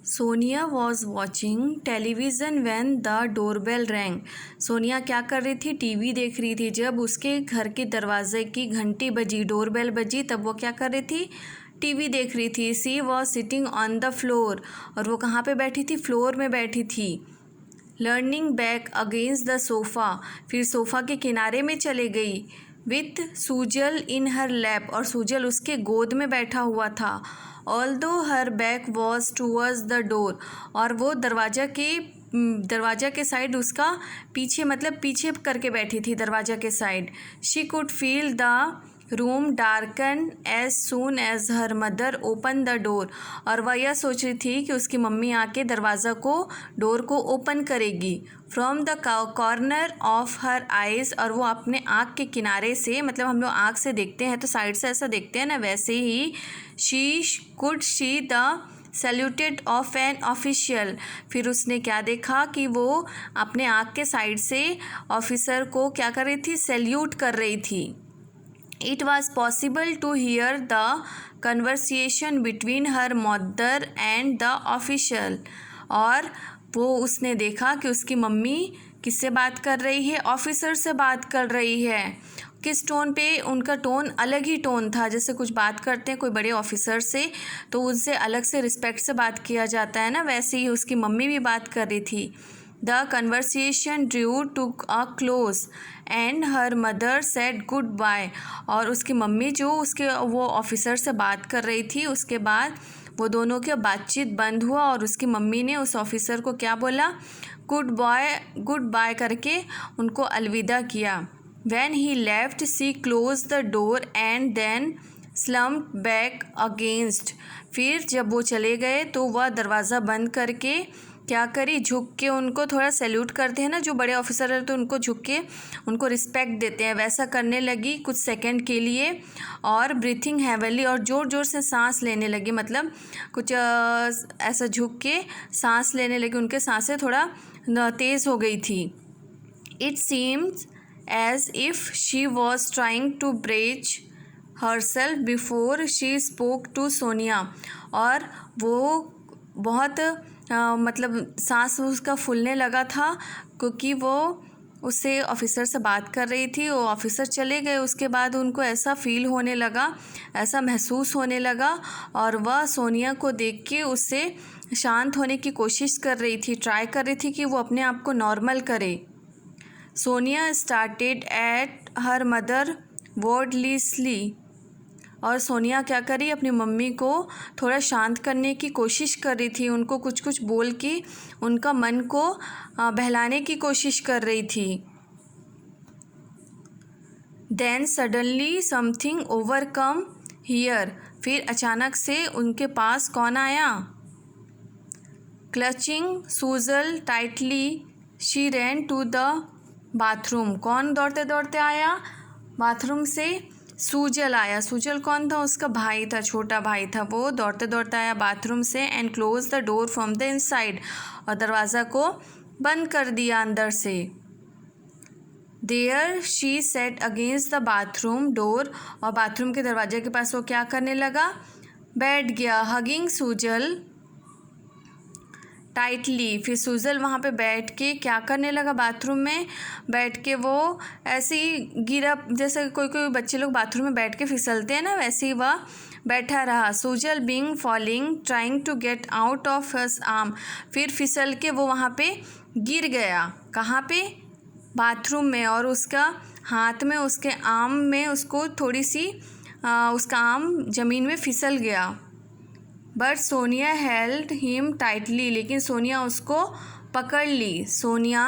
Sonia was watching television when the doorbell wrong. Sonia क्या कर रही थी? टीवी देख रही थी। जब उसके घर के दरवाजे की घंटी बजी, डोरबेल बजी, तब वो क्या कर रही थी? टीवी देख रही थी। She was sitting on the floor, और वो कहाँ पे बैठी थी? फ्लोर में बैठी थी। Learning back against the sofa, फिर सोफ़ा के किनारे में चले गई। With Sujal in her lap, और सूजल उसके गोद में बैठा हुआ था। Although her back was towards the door, और वो दरवाज़ा के साइड उसका पीछे, मतलब पीछे करके बैठी थी दरवाज़ा के side. She could feel the room darken as soon as her mother open the door, और वह यह सोच रही थी कि उसकी मम्मी आके डोर को ओपन करेगी। From the corner of her eyes, और वो अपने आँख के किनारे से, मतलब हम लोग आँख से देखते हैं तो साइड से ऐसा देखते हैं ना, वैसे ही she could see the silhouette of an official, फिर उसने क्या देखा कि वो अपने आँख के साइड से ऑफिसर को क्या कर रही थी? सैल्यूट कर रही थी। It was possible to hear the conversation between her mother and the official, और वो उसने देखा कि उसकी मम्मी किससे बात कर रही है? ऑफिसर से बात कर रही है। किस टोन पे? उनका टोन अलग ही टोन था। जैसे कुछ बात करते हैं कोई बड़े ऑफिसर से तो उनसे अलग से रिस्पेक्ट से बात किया जाता है ना, वैसे ही उसकी मम्मी भी बात कर रही थी। The conversation drew to a close and her mother said goodbye, और उसकी मम्मी जो वो ऑफिसर से बात कर रही थी, उसके बाद वो दोनों की बातचीत बंद हुआ और उसकी मम्मी ने उस ऑफिसर को क्या बोला? गुड बाय करके उनको अलविदा किया। When he left she close the door and then slump back against, फिर जब वो चले गए तो वह दरवाज़ा बंद करके क्या करी? झुक के उनको थोड़ा सैल्यूट करते हैं ना, जो बड़े ऑफिसर है तो उनको झुक के उनको रिस्पेक्ट देते हैं, वैसा करने लगी कुछ सेकंड के लिए। और ब्रीथिंग हैवली, और ज़ोर ज़ोर से सांस लेने लगी, मतलब कुछ ऐसा झुक के सांस लेने लगी। उनके सांसें थोड़ा तेज़ हो गई थी। It seems as if she was trying to brace herself before she spoke to Sonia, और वो बहुत मतलब सांस उसका फूलने लगा था क्योंकि वो उससे ऑफिसर से बात कर रही थी। वो ऑफिसर चले गए, उसके बाद उनको ऐसा फील होने लगा, ऐसा महसूस होने लगा, और वह सोनिया को देख के उससे शांत होने की कोशिश कर रही थी, ट्राई कर रही थी कि वो अपने आप को नॉर्मल करे। Sonia started at her mother wordlessly, और सोनिया क्या करी? अपनी मम्मी को थोड़ा शांत करने की कोशिश कर रही थी, उनको कुछ कुछ बोल के उनका मन को बहलाने की कोशिश कर रही थी। Then suddenly something overcome here, फिर अचानक से उनके पास कौन आया? Clutching Sujal tightly she ran to the bathroom, कौन दौड़ते दौड़ते आया बाथरूम से? सूजल आया। सूजल कौन था? उसका भाई था, छोटा भाई था। वो दौड़ते दौड़ते आया बाथरूम से। And close the door from the inside, और दरवाज़ा को बंद कर दिया अंदर से। There she set against the bathroom door, और बाथरूम के दरवाजे के पास वो क्या करने लगा? बैठ गया। हगिंग सूजल टाइटली, फिर सूजल वहाँ पे बैठ के क्या करने लगा? बाथरूम में बैठ के वो ऐसे ही गिरा, जैसे कोई कोई बच्चे लोग बाथरूम में बैठ के फिसलते हैं ना, वैसे ही वह बैठा रहा। Sujal being falling trying to get out of his arm, फिर फिसल के वो वहाँ पे गिर गया। कहाँ पे? बाथरूम में, और उसका हाथ में, उसके आर्म में उसको थोड़ी सी उसका आर्म ज़मीन में फिसल गया। But Sonia held him tightly, लेकिन सोनिया उसको पकड़ ली। Sonia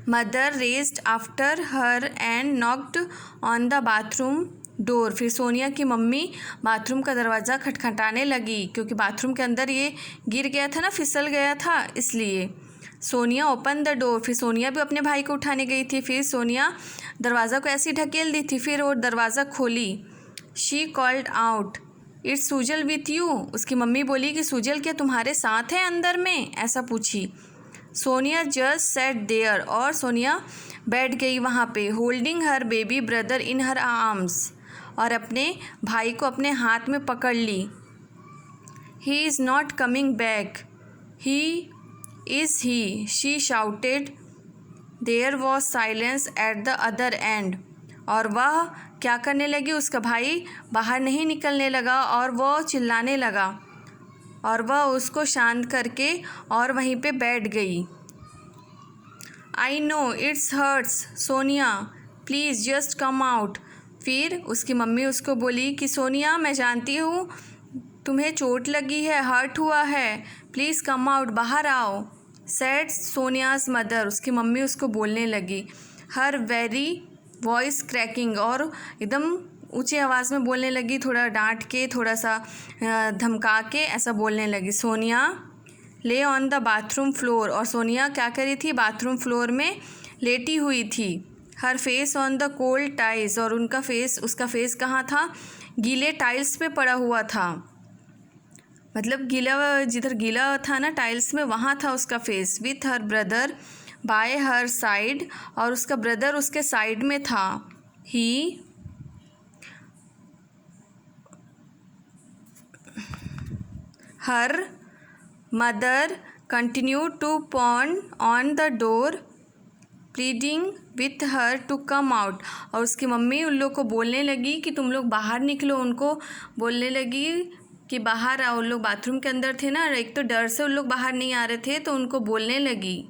mother raced after her and knocked on the bathroom door, फिर सोनिया की मम्मी बाथरूम का दरवाज़ा खटखटाने लगी, क्योंकि बाथरूम के अंदर ये गिर गया था ना, फिसल गया था, इसलिए। सोनिया ओपन द डोर, फिर सोनिया भी अपने भाई को उठाने गई थी, फिर सोनिया दरवाज़ा को ऐसे ही ढकेल दी थी, फिर वो दरवाज़ा खोली। She called out, it's Sujal with you, उसकी मम्मी बोली कि सूजल क्या तुम्हारे साथ है अंदर में? ऐसा पूछी। सोनिया जस्ट सेट देयर, और सोनिया बैठ गई वहाँ पे। Holding her baby brother in her arms, और अपने भाई को अपने हाथ में पकड़ ली। He is not coming back. He is he. She shouted. There was silence at the other end. और वह क्या करने लगी, उसका भाई बाहर नहीं निकलने लगा और वह चिल्लाने लगा और वह उसको शांत करके और वहीं पे बैठ गई. I know it's hurts Sonia, please just come out. फिर उसकी मम्मी उसको बोली कि सोनिया, मैं जानती हूँ तुम्हें चोट लगी है, हर्ट हुआ है, प्लीज़ कम आउट, बाहर आओ. Said Sonia's mother. उसकी मम्मी उसको बोलने लगी. Her very voice cracking. और एकदम ऊंची आवाज़ में बोलने लगी, थोड़ा डांट के, थोड़ा सा धमका के ऐसा बोलने लगी. सोनिया ले ऑन द बाथरूम फ्लोर. और सोनिया क्या करी थी, बाथरूम फ्लोर में लेटी हुई थी. Her face on the cold tiles. और उसका फेस कहाँ था, गीले टाइल्स पे पड़ा हुआ था. मतलब गीला, जिधर गीला था ना टाइल्स में, वहाँ था उसका face. With her brother by her side. और उसका ब्रदर उसके साइड में था. ही her mother continue to pound on the door pleading with her to come out. और उसकी मम्मी उन लोग को बोलने लगी कि तुम लोग बाहर निकलो. उनको बोलने लगी कि बाहर आओ. उन लोग बाथरूम के अंदर थे ना, एक तो डर से उन लोग बाहर नहीं आ रहे थे, तो उनको बोलने लगी.